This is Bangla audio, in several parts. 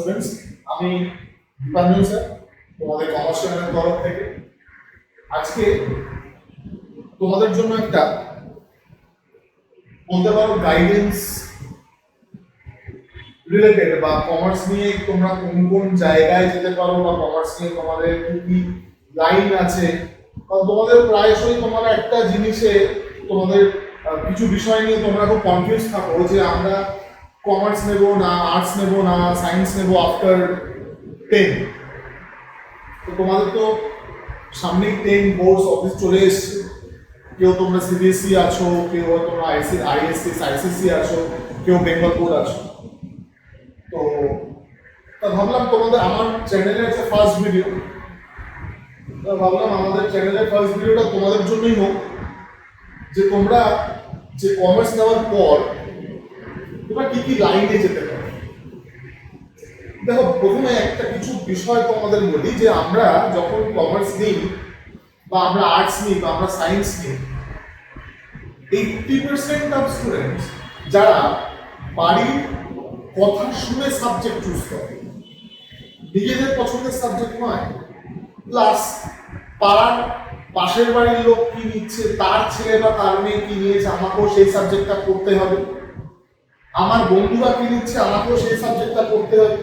স্টুডেন্টস, আমি দীপাঞ্জন স্যার, তোমাদের কমার্স চ্যানেলের তরফ থেকে আজকে তোমাদের জন্য একটা বলতে পারো গাইডেন্স রিলেটেড বা কমার্স নিয়ে তোমরা কোন কোন জায়গায় যেতে পারো বা কমার্স নিয়ে তোমাদের কি কি লাইন আছে, কারণ তোমাদের প্রায়শই তোমরা একটা জিনিসে তোমাদের কিছু বিষয় নিয়ে তোমরা খুব কনফিউজ থাকো যে আমরা কমার্স নেব না আর্টস নেব না সায়েন্স নেব আফটার 10। তো তোমাদের তো সামনেই 10 বোর্ডস অফিস চলে এসছে, কেউ তোমরা সিবিএসসি আছো, কেউ তোমরা আইএসসি আছো, কেউ বেঙ্গল বোর্ড আছো। তো ভাবলাম তোমাদের আমার চ্যানেলে আছে ফার্স্ট ভিডিও, ভাবলাম আমাদের চ্যানেলের ফার্স্ট ভিডিওটা তোমাদের জন্যই হোক, যে তোমরা যে কমার্স নেওয়ার পর তোমরা কি কি লাইনে যেতে পারো। দেখো, প্রথমে একটা কিছু বিষয় তোমাদের বলি যে আমরা যখন কমার্স নিই বা আমরা আর্টস নিই বা আমরা সায়েন্স নিই, 80% অফ স্টুডেন্টস যারা বাড়ির কথা শুনে সাবজেক্ট চুজ করে, নিজেদের পছন্দের সাবজেক্ট নয়, প্লাস পাড়ার পাশের বাড়ির লোক কি নিচ্ছে, তার ছেলে বা তার মেয়ে কি নিয়েছে, আমাকেও সেই সাবজেক্টটা পড়তে হবে, আমার বন্ধুরা কি নিচ্ছে আমাকেও সেই সাবজেক্টটা পড়তে হবে।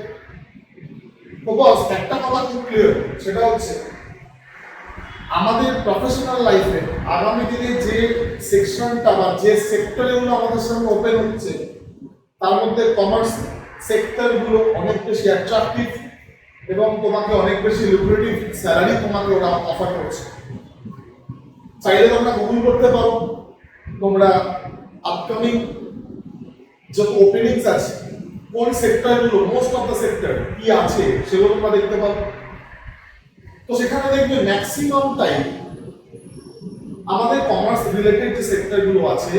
তো বস একটা কথা খুব ক্লিয়ার, সেটা হচ্ছে আমাদের প্রফেশনাল লাইফে আগামী দিনে যে সেকশনটা বা যে সেক্টরগুলো আমাদের সামনে ওপেন হচ্ছে, তার মধ্যে কমার্স সেক্টরগুলো অনেক বেশি অ্যাট্রাকটিভ এবং তোমাকে অনেক বেশি লুক্রেটিভ স্যালারি তোমাকে ওরা অফার করছে। চাইলে তোমরা গুগল করতে পারো, তোমরা আপকামিং যত ওপেনিংস আছে কোন সেক্টরগুলো, মোস্ট অফ দ্য সেক্টর কি আছে সেগুলো তোমরা দেখতে পারো। তো সেখানে দেখবে ম্যাক্সিমাম টাইম আমাদের কমার্স রিলেটেড যে সেক্টরগুলো আছে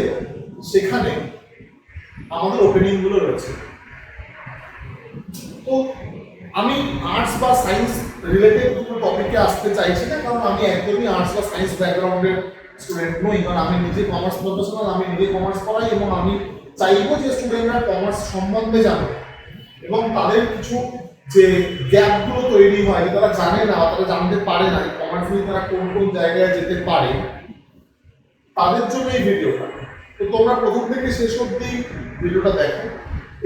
সেখানে আমাদের ওপেনিং গুলো রয়েছে। তো আমি আর্টস বা সায়েন্স রিলেটেড কোনো টপিকে আসতে চাইছি না, কারণ আমি একদমই আর্টস বা সায়েন্স ব্যাকগ্রাউন্ডের স্টুডেন্ট নই, কারণ আমি নিজে কমার্স প্রফেশনাল, আমি নিজে কমার্স পড়াই এবং আমি চাইবো যে স্টুডেন্টরা কমার্স সম্বন্ধে জানে এবং তাদের কিছু যে গ্যাপগুলো তৈরি হয়, যে তারা জানে না, তারা জানতে পারে না কমার্স নিয়ে তারা কোন কোন জায়গায় যেতে পারে, তাদের জন্য এই ভিডিওটা। তো তোমরা প্রথম থেকে শেষ অবধি ভিডিওটা দেখো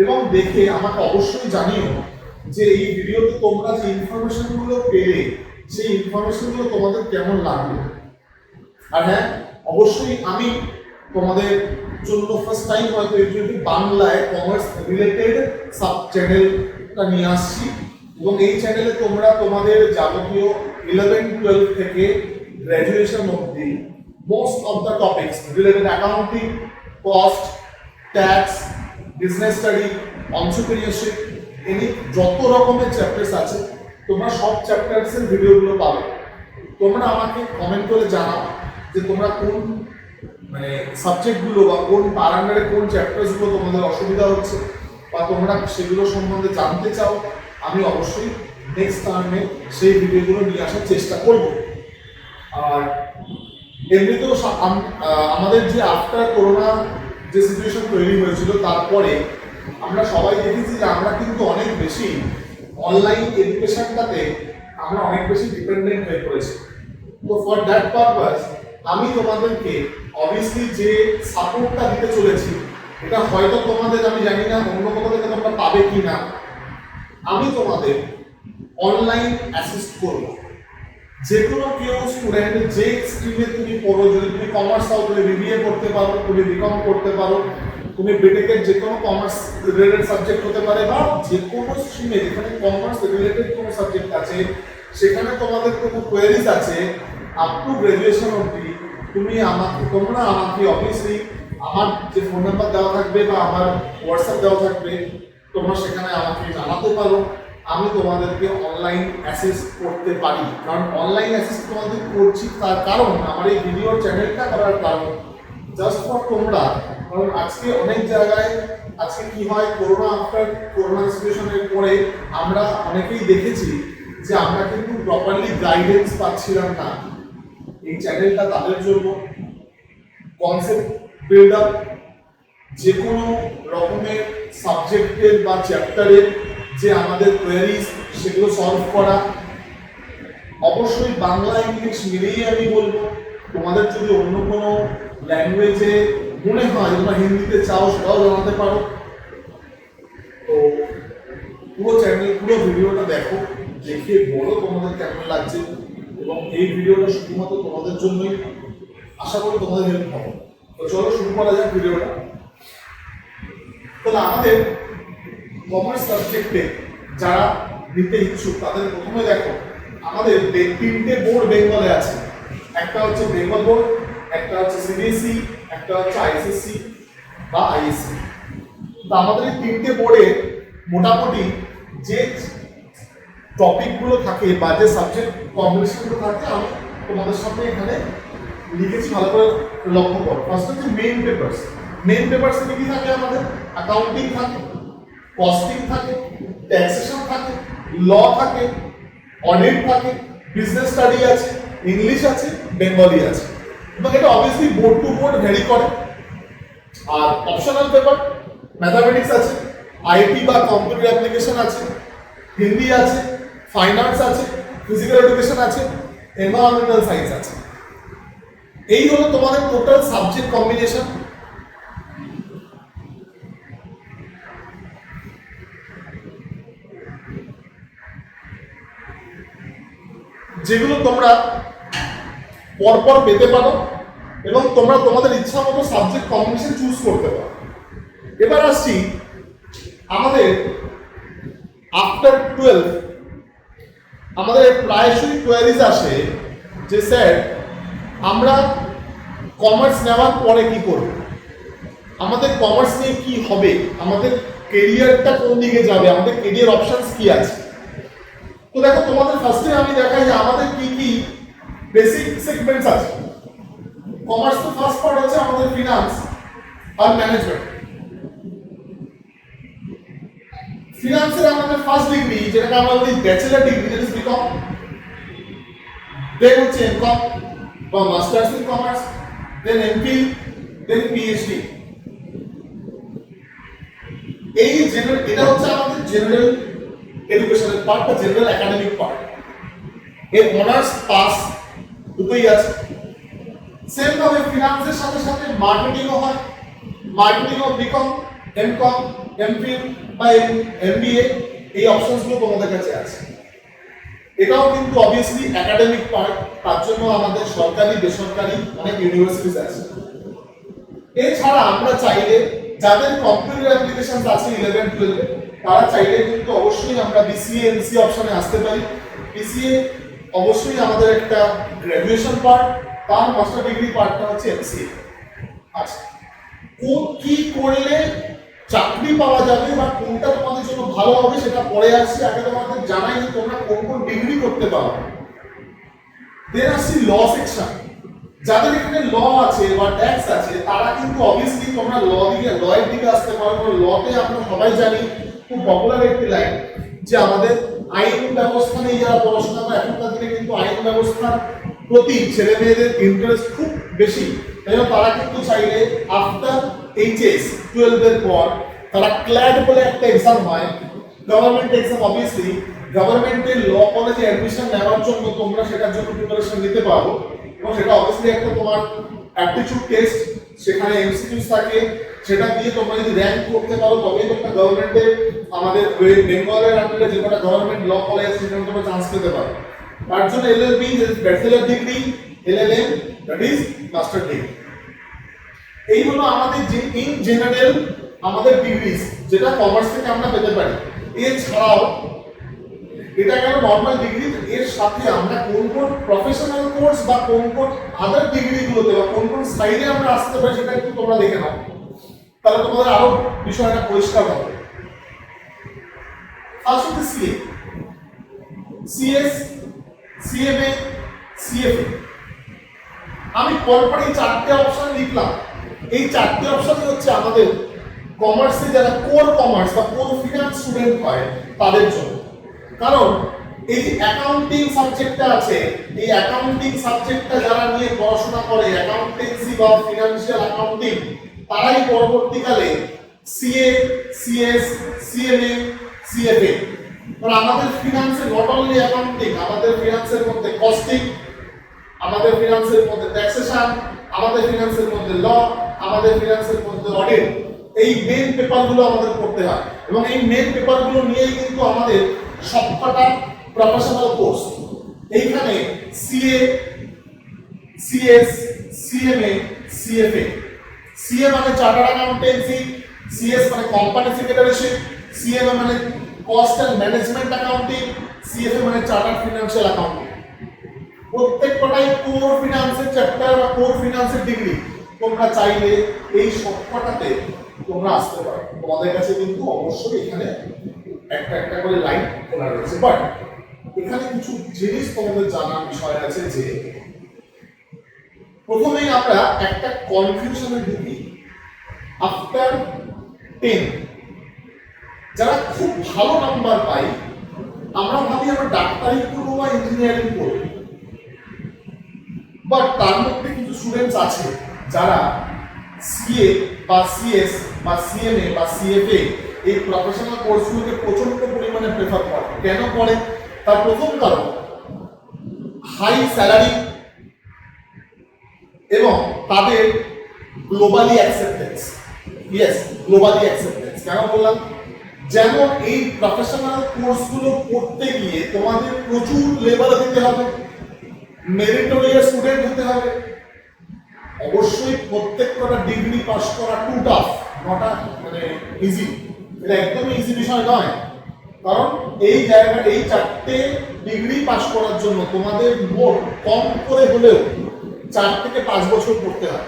এবং দেখে আমাকে অবশ্যই জানিও যে এই ভিডিওতে তোমরা যে ইনফরমেশনগুলো পেলে সেই ইনফরমেশনগুলো তোমাদের কেমন লাগলো। আর হ্যাঁ, অবশ্যই আমি তোমাদের জন্য ফার্স্ট টাইম হয়তো এই বাংলায় কমার্স রিলেটেড সাব চ্যানেলটা নিয়ে আসছি এবং এই চ্যানেলে তোমরা তোমাদের যাবতীয় 11-12 থেকে গ্র্যাজুয়েশন অবধি most of the topics related accounting, cost, tax, business study, entrepreneurship, any যত রকমের চ্যাপ্টার্স আছে তোমরা সব চ্যাপ্টার্সের ভিডিওগুলো পাবে। তোমরা আমাকে কমেন্ট করে জানাও যে তোমরা কোন মানে সাবজেক্টগুলো বা কোন প্যারাগ্রাফে কোন চ্যাপ্টার্সগুলো তোমাদের অসুবিধা হচ্ছে বা তোমরা সেগুলো সম্বন্ধে জানতে চাও। আমি অবশ্যই নেক্সট টাইমে সেই ভিডিওগুলো নিয়ে আসার চেষ্টা করব। আর এমনিতেও আমাদের যে আফটার করোনা যে সিচুয়েশন তৈরি হয়েছিল, তারপরে আমরা সবাই দেখেছি যে আমরা কিন্তু অনেক বেশি অনলাইন এডুকেশনটাতে আমরা অনেক বেশি ডিপেন্ডেন্ট হয়ে পড়েছি। তো ফর দ্যাট পারপাস আমি তোমাদেরকে অবভিয়াসলি যে সাপোর্টটা দিতে চলেছি, এটা হয়তো তোমাদের, আমি জানি না অন্য কোথাও থেকে তোমরা পাবে কি না, আমি তোমাদের অনলাইন অ্যাসিস্ট করবো। যে কোনো কেউ স্টুডেন্ট যে স্ট্রিমে তুমি পড়ো, যদি তুমি কমার্স হও তুমি বিবিএ করতে পারো, তুমি বিকম করতে পারো, তুমি বিটেকের যে কোনো কমার্স রিলেটেড সাবজেক্ট হতে পারে বা যে কোনো স্ট্রিমে যেখানে কমার্স রিলেটেড কোনো সাবজেক্ট আছে সেখানে তোমাদের কোনো কোয়েরিজ আছে আপ টু গ্র্যাজুয়েশন অবধি, তোমরা আমাকে অবভিয়াসলি আমার যে ফোন নাম্বার দেওয়া থাকবে বা আমার হোয়াটসঅ্যাপ দেওয়া থাকবে, তোমরা সেখানে আমাকে জানাতে পারো। আমি তোমাদেরকে অনলাইন অ্যাসিস্ট করতে পারি, কারণ অনলাইন অ্যাসিস্ট তোমাদের করছি তার কারণ আমার এই ভিডিওর চ্যানেলটা করার কারণ জাস্ট ফর তোমরা, কারণ আজকে অনেক জায়গায় আজকে কি হয়, করোনা সিচুয়েশনের পরে আমরা অনেকেই দেখেছি যে আমরা কিন্তু প্রপারলি গাইডেন্স পাচ্ছিলাম না। এই চ্যানেলটা তাদের জন্য কনসেপ্ট বিল্ড আপ, যে কোনো রকমের সাবজেক্টের বা চ্যাপ্টারের যে আমাদের কোয়েরিজ সেগুলো সলভ করা। অবশ্যই বাংলা ইংলিশ মিলিয়ে আমি বলবো, তোমাদের যদি অন্য কোনো ল্যাঙ্গুয়েজে মনে হয় তোমরা হিন্দিতে চাও সেটাও জানাতে পারো। তো পুরো চ্যানেল পুরো ভিডিওটা দেখো, দেখে বলো তোমাদের কেমন লাগছে, এবং এই ভিডিওটা শুধুমাত্র তোমাদের জন্যই, আশা করি তোমাদের হেল্প হবে। তো চলো শুরু করা যাক ভিডিওটা। তাহলে আমাদের কমার্স সাবজেক্টে যারা নিতে ইচ্ছুক তাদের প্রথমে দেখো আমাদের তিনটে বোর্ড বেঙ্গলে আছে। একটা হচ্ছে বেঙ্গল বোর্ড, একটা হচ্ছে সিবিএসই, একটা হচ্ছে আইসিএসসি বা আইএসসি। তো আমাদের এই তিনটে বোর্ডে মোটামুটি যে টপিকগুলো থাকে বা যে সাবজেক্ট কম্বিনেশনগুলো থাকে আমি তোমাদের সামনে এখানে লিখেছি, ভালো করে লক্ষ্য করো। ফার্স্ট হচ্ছে মেইন পেপারস। মেইন পেপারস এ কি থাকে আমাদের? অ্যাকাউন্টিং থাকে, কস্টিং থাকে, ট্যাক্সেশন থাকে, ল থাকে, অডিট থাকে, বিজনেস স্টাডি আছে, ইংলিশ আছে, বেঙ্গলি আছে। এবং এটা obviously board to board vary করে। আর অপশনাল পেপার ম্যাথামেটিক্স আছে, আইটি বা কম্পিউটার অ্যাপ্লিকেশন আছে, হিন্দি আছে, ফাইন আর্টস আছে, ফিজিক্যাল এডুকেশন আছে, এনভায়রনমেন্টাল সায়েন্স আছে। এই হলো তোমাদের টোটাল সাবজেক্ট কম্বিনেশন। যেগুলো তোমরা পরপর পেতে পারো এবং তোমরা তোমাদের ইচ্ছা মতো সাবজেক্ট কম্বিনেশন চুজ করতে পারো। এবার আসছি আমাদের আফটার 12 আমাদের প্রায়শই কোয়ারিজ আসে যে স্যার আমরা কমার্স নেওয়ার পরে কি করব, আমাদের কমার্স নিয়ে কি হবে, আমাদের কেরিয়ারটা কোন দিকে যাবে, আমাদের কেরিয়ার অপশনস কি আছে। তো দেখো তোমাদের ফার্স্টে আমি দেখাই যে আমাদের কি কি বেসিক সেগমেন্টস আছে। কমার্স তো ফার্স্ট পার্ট হচ্ছে আমাদের ফিনান্স আর ম্যানেজমেন্ট। ফিনান্সের আমাদের ফার্স্ট ডিগ্রি যেটাকে আমরা বলি bachelor degree, that is BCom, then হচ্ছে এমকম বা masters in commerce, then MPhil, then PhD. এই জেনারেল, এটা হচ্ছে আমাদের জেনারেল এডুকেশনের পার্ট বা জেনারেল একাডেমিক পার্ট। এর অনার্স পাস দুটোই আছে। সেম ভাবে ফিনান্সের সাথে সাথে মার্কেটিংও হয়, মার্কেটিংও বিকম, এমকম, এমফিল বা এমবিএ, এই অপশনসগুলো তোমাদের কাছে আছে। এটাও কিন্তু অবভিয়াসলি একাডেমিক পার্ট, তার জন্য আমাদের সরকারি বেসরকারি অনেক ইউনিভার্সিটিজ আছে। এছাড়া আমরা চাইলে যাদের কম্পিউটার অ্যাপ্লিকেশন আছে 11 12 তারা চাইলে কিন্তু অবশ্যই আমরা বিসিএ এমসিএ অপশনে আসতে পারি। বিসিএ অবশ্যই আমাদের একটা গ্র্যাজুয়েশন পার্ট, তার মাস্টার ডিগ্রি পার্টটা হচ্ছে এমসিএ। আচ্ছা, কোন কি করলে চাকরি পাওয়া যাবে বা কোনটা তোমাদের জন্য ভালো হবে সেটা পরে আসছি। আগে তোমাদের জানাই যে তোমরা কোন কোন ডিগ্রি করতে পারো। দেন আসছি ল সেকশন। যাদের এখানে ল আছে বা ট্যাক্স আছে তারা কিন্তু অবভিয়াসলি তোমরা লয়ের দিকে আসতে পারো। লতে আমরা সবাই জানি খুব পপুলার একটি লাইন যে আমাদের আইন ব্যবস্থা নিয়ে যারা পড়াশোনা করে এখনকার দিনে কিন্তু আইন ব্যবস্থার প্রতি ছেলে মেয়েদের ইন্টারেস্ট খুব বেশি। তাই তারা কিন্তু চাইলে আফটার এইচএস 12 এর পর তারা ক্ল্যাড বলে একটা এক্সাম হয়, গভর্নমেন্ট এক্সাম। অবভিয়াসলি গভর্নমেন্টের ল কলেজে অ্যাডমিশন নেওয়ার জন্য তোমরা সেটার জন্য প্রিপারেশন নিতে পারো এবং সেটা অবভিয়াসলি একটা তোমার অ্যাপটিটিউড টেস্ট, সেখানে এমসিকিউস থাকে, সেটা দিয়ে তোমরা যদি র্যাঙ্ক করতে পারো তবেই তোমরা গভর্নমেন্টে আমাদের বেঙ্গলের আন্ডারে যে কটা গভর্নমেন্ট ল কলেজ সেখানে তোমরা চান্স পেতে পারো। তার জন্য LLB bachelor degree, LLM that is master degree. এই হলো আমাদের যে ইন জেনারেল আমাদের ডিগ্রিজ যেটা কমার্স থেকে আমরা পেতে পারি। এছাড়াও এটা গেল নর্মাল ডিগ্রি, এর সাথে আমরা কোন কোন প্রফেশনাল কোর্স বা কোন কোন আদার ডিগ্রিগুলোতে বা কোন কোন সাইডে আমরা আসতে পারি সেটা একটু তোমরা দেখে নাও, তাহলে তোমাদের আরো বিষয়টা পরিষ্কার হবে। ফার্স্ট হচ্ছে সিএ, সিএস, সিএমএ, সিএফএ। আমি পরপর এই চারটে অপশন লিখলাম। এই চারটে অপশন হচ্ছে আমাদের কমার্সে যারা কোর কমার্স বা কোর ফিনান্স স্টুডেন্ট হয় তাদের জন্য। কারণ এই যে অ্যাকাউন্টিং সাবজেক্টটা আছে, এই অ্যাকাউন্টিং সাবজেক্টটা যারা নিয়ে পড়াশোনা করে অ্যাকাউন্টেন্সি বা ফিনান্সিয়াল অ্যাকাউন্টিং, তারাই পরবর্তীকালে সিএ, সিএস, সিএমএ, সিএফএ কারণ আমাদের ফিনান্সে নট অনলি অ্যাকাউন্টিং, আমাদের ফিনান্সের মধ্যে কস্টিং, আমাদের ফিনান্সের মধ্যে ট্যাক্সেশন, আমাদের ফিনান্সের মধ্যে ল, আমাদের ফিনান্সের মধ্যে অডিট, এই মেন পেপারগুলো আমাদের পড়তে হয় এবং এই মেন পেপারগুলো নিয়েই কিন্তু আমাদের সবকটা প্রফেশনাল কোর্স। এইখানে CA, CS, CMA, CFA. CA মানে চার্টার্ড অ্যাকাউন্টেন্সি, সিএস মানে কোম্পানি সেক্রেটারিশিপ, সিএমএ মানে cost and management accounting, CFA মানে চার্টার্ড ফিনান্সিয়াল অ্যাকাউন্টিং। প্রত্যেকটাই কোর ফিনান্সের চ্যাপ্টার বা কোর ফিনান্সের ডিগ্রি। তোমরা চাইলে এই সবকটাতে তোমরা আসতে পারো, তোমাদের কাছে কিন্তু অবশ্যই এখানে একটা একটা করে লাইন খোলা রয়েছে। বাট এখানে কিছু জিনিস তোমাদের জানার বিষয় আছে যে প্রথমেই আমরা একটা কনফিউশনে ঢুকি। আফটার 10 যারা খুব ভালো নাম্বার পাই, আমরা ভাবি আমরা ডাক্তারি করবো বা ইঞ্জিনিয়ারিং করবো। বাট তার মধ্যে কিছু স্টুডেন্টস আছে যারা সিএ বা সিএস বা সিএমএ বা সিএফএ এই প্রফেশনাল কোর্সগুলোকে প্রচন্ড পরিমাণে প্রেফার করে। কেন করে? তার প্রথম কারণ হাই স্যালারি এবং তাদের globally acceptance. Yes, globally acceptance. কেন বললাম? যেমন এই প্রফেশনাল কোর্সগুলো পড়তে গিয়ে তোমাদের প্রচুর লেবার দিতে হবে, মেরিটোরিয়াস স্টুডেন্ট হতে হবে। অবশ্যই প্রত্যেকটা ডিগ্রি পাস করা টু টাফ, নট মানে ইজি, এটা একদমই ইজি বিষয় নয়। কারণ এই জায়গা এই 4টে ডিগ্রি পাস করার জন্য তোমাদের মোট কম করে হলেও 4 থেকে 5 বছর পড়তে হয়।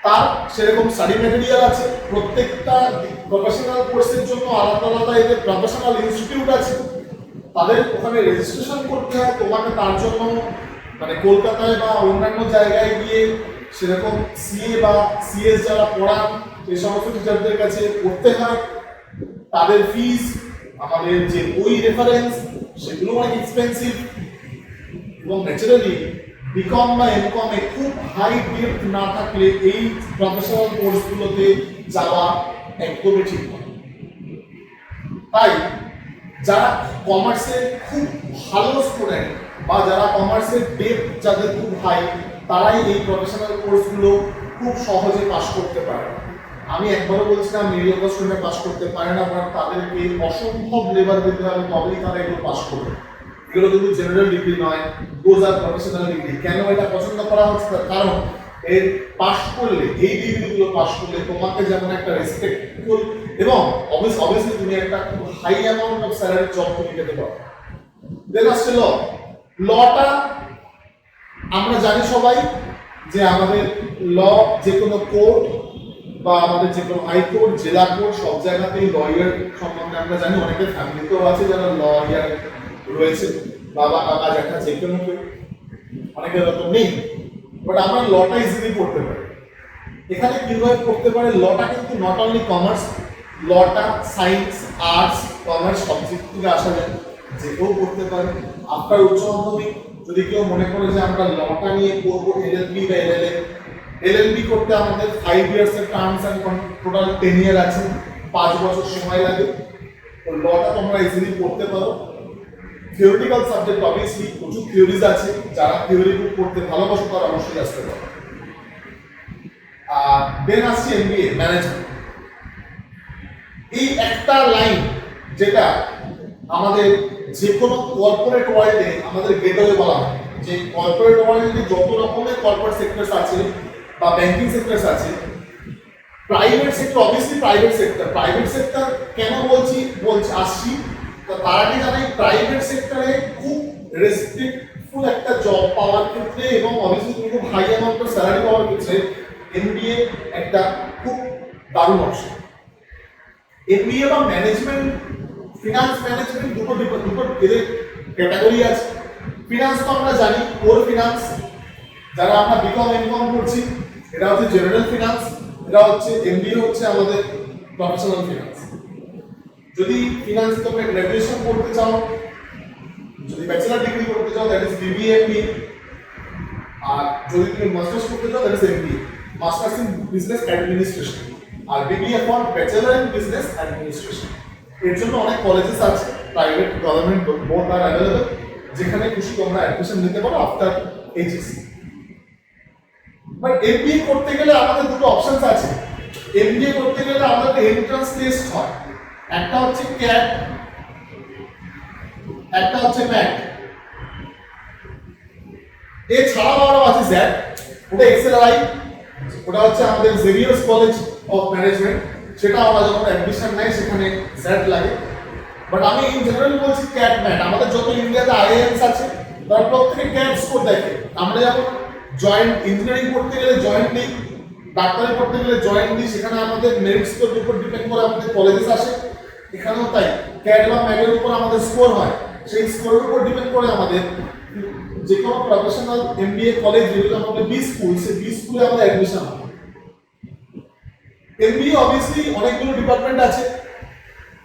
তার সেরকম স্টাডি ম্যাটেরিয়াল আছে, প্রত্যেকটা প্রফেশনাল কোর্সের জন্য আলাদা আলাদা এদের প্রফেশনাল ইনস্টিটিউট আছে, তাদের ওখানে রেজিস্ট্রেশন করতে হয়। তোমাকে তার জন্য মানে কলকাতায় বা অন্যান্য জায়গায় গিয়ে সেরকম সিএ বা সিএস যারা পড়ান সেই সমস্ত টিচারদের কাছে পড়তে হয়। তাদের ফিস, আমাদের যে বই রেফারেন্স, সেগুলো অনেক এক্সপেন্সিভ। এবং ন্যাচারালি বিকম বা এমকম এ খুব হাই ডেপথ না থাকলে এই প্রফেশনাল কোর্সগুলোতে যাওয়া একদমই ঠিক নয়। তাই যারা কমার্সের খুব ভালো স্টুডেন্ট বা যারা কমার্সের ডেপথ যাদের খুব হাই, তারাই এই প্রফেশনাল কোর্সগুলো খুব সহজে পাস করতে পারে। আমি একবারও বলছিলাম মিডিয়াম স্টুডেন্ট পাস করতে পারে না, বাট তাদেরকে অসম্ভব লেবার দিতে হবে, তবেই তারা এগুলো পাস করবে। এগুলো কিন্তু জেনারেল ডিগ্রি নয়, দোজ আর প্রফেশনাল ডিগ্রি। কেন এটা পছন্দ করা হচ্ছে? তার কারণ এর পাস করলে, এই ডিগ্রিগুলো পাস করলে তোমাকে যেমন একটা রেসপেক্টফুল এবং অবভিয়াসলি তুমি একটা খুব high amount of salary job তুমি পেতে পারো। দেন আসছে ল। লটা আমরা জানি সবাই যে আমাদের ল যে কোনো কোর্ট বা আমাদের যে কোনো হাইকোর্ট, জেলা কোর্ট, সব জায়গাতেই লয়ার সম্বন্ধে আমরা জানি। অনেকের ফ্যামিলিতেও আছে যারা লয়ার রয়েছে, বাবা কাকা জ্যাঠা যে কোনো কেউ, অনেকের রকম নেই। বাট আমরা লটা ইজিলি পড়তে পারি। এখানে কিভাবে পড়তে পারে? লটা কিন্তু নট অনলি কমার্স, লটা সায়েন্স, আর্টস, কমার্স সব দিক থেকে আসা যায়, যে কেউ পড়তে পারে। আপনার উচ্চ মাধ্যমিক যদি কেউ মনে করে যে আমরা লটা নিয়ে পড়বো, এলএলবি বা এলএলএম, এলএলবি করতে আমাদের 5 ইয়ার্স এর টার্মস এন্ড টোটাল 10 ইয়ার আছে, 5 বছর সময় লাগে। তো লটা তোমরা ইজিলি পড়তে পারো। থিওরিটিক্যাল সাবজেক্ট অবভিয়াসলি প্রচুর থিওরিজ আছে, যারা থিওরি বুক পড়তে ভালোবাসো তারা অবশ্যই আসতে পারো। আর দেন আসছে এমবিএ ম্যানেজমেন্ট। এই একটা লাইন যেটা আমাদের যে কোনো কর্পোরেট ওয়ার্ল্ডে আমাদের গেটওয়ে বলা হয়, যে কর্পোরেট ওয়ার্ল্ডে যত রকমের কর্পোরেট সেক্টরস আছে বা ব্যাংকিং সেক্টরস আছে, private sector obviously private sector কেন বলছি আসছি, তার আগে জানাই প্রাইভেট সেক্টরে খুব রেসপেক্টফুল একটা জব পাওয়ার ক্ষেত্রে এবং অবভিয়াসলি খুব হাই অ্যামাউন্ট অফ স্যালারি পাওয়ার ক্ষেত্রে এমবিএ একটা খুব দারুণ অপশন। এমবিএ বা ম্যানেজমেন্ট, ফিনান্স ম্যানেজমেন্ট দুটো এদের ক্যাটাগরি আছে। ফিনান্স তো আমরা জানি, কোর ফিনান্স, যারা আমরা বিকম এমকম করছি, এটা হচ্ছে জেনারেল ফিনান্স, এটা হচ্ছে এমবিএ হচ্ছে আমাদের প্রফেশনাল ফিনান্স। যদি ফিনান্স তোমরা গ্র্যাজুয়েশন করতে চাও, যদি ব্যাচেলার ডিগ্রি করতে চাও দ্যাট ইজ বিবিএ এমবিএ, আর যদি তুমি মাস্টার্স করতে চাও that is MBA, masters in business administration, আর BBA for bachelor in business administration. এর জন্য অনেক কলেজেস আছে, প্রাইভেট গভর্নমেন্ট বোথ আর অ্যাভেলেবল, যেখানে খুশি তোমরা অ্যাডমিশন নিতে পারো আফটার এইচএসসি। বাট এমবিএ করতে গেলে আমাদের দুটো অপশনস আছে। এমবিএ করতে গেলে আমাদের এন্ট্রান্স টেস্ট হয়, একটা হচ্ছে ক্যাট, একটা হচ্ছে ম্যাট। এছাড়াও আরো আছে জ্যাট, ওটা এক্সএলআই, ওটা হচ্ছে আমাদের জেভিয়ার্স কলেজ অফ ম্যানেজমেন্ট, সেটা আমরা যখন অ্যাডমিশন নেই সেখানে জ্যাট লাগে। বাট আমি ইন জেনারেল বলছি ক্যাট ম্যাট। আমাদের যত ইন্ডিয়াতে আইআইএমস আছে তারা প্রত্যেকে ক্যাট স্কোর দেখে। আমরা যেমন জয়েন্ট ইঞ্জিনিয়ারিং করতে গেলে জয়েন্ট দিই, ডাক্তারি করতে গেলে জয়েন্ট দিই, সেখানে আমাদের মেরিট স্কোরের উপর ডিপেন্ড করে আমাদের কলেজেস আসে। এখানেও তাই ক্যাট বা ম্যাটের উপর আমাদের স্কোর হয়, সেই স্কোরের উপর ডিপেন্ড করে আমাদের যে কোনো প্রফেশনাল এমবিএ কলেজ যেগুলো আমাদের বি স্কুল, সেই বি স্কুলে আমাদের অ্যাডমিশন হয়। এমবিএ অবভিয়াসলি অনেকগুলো ডিপার্টমেন্ট আছে,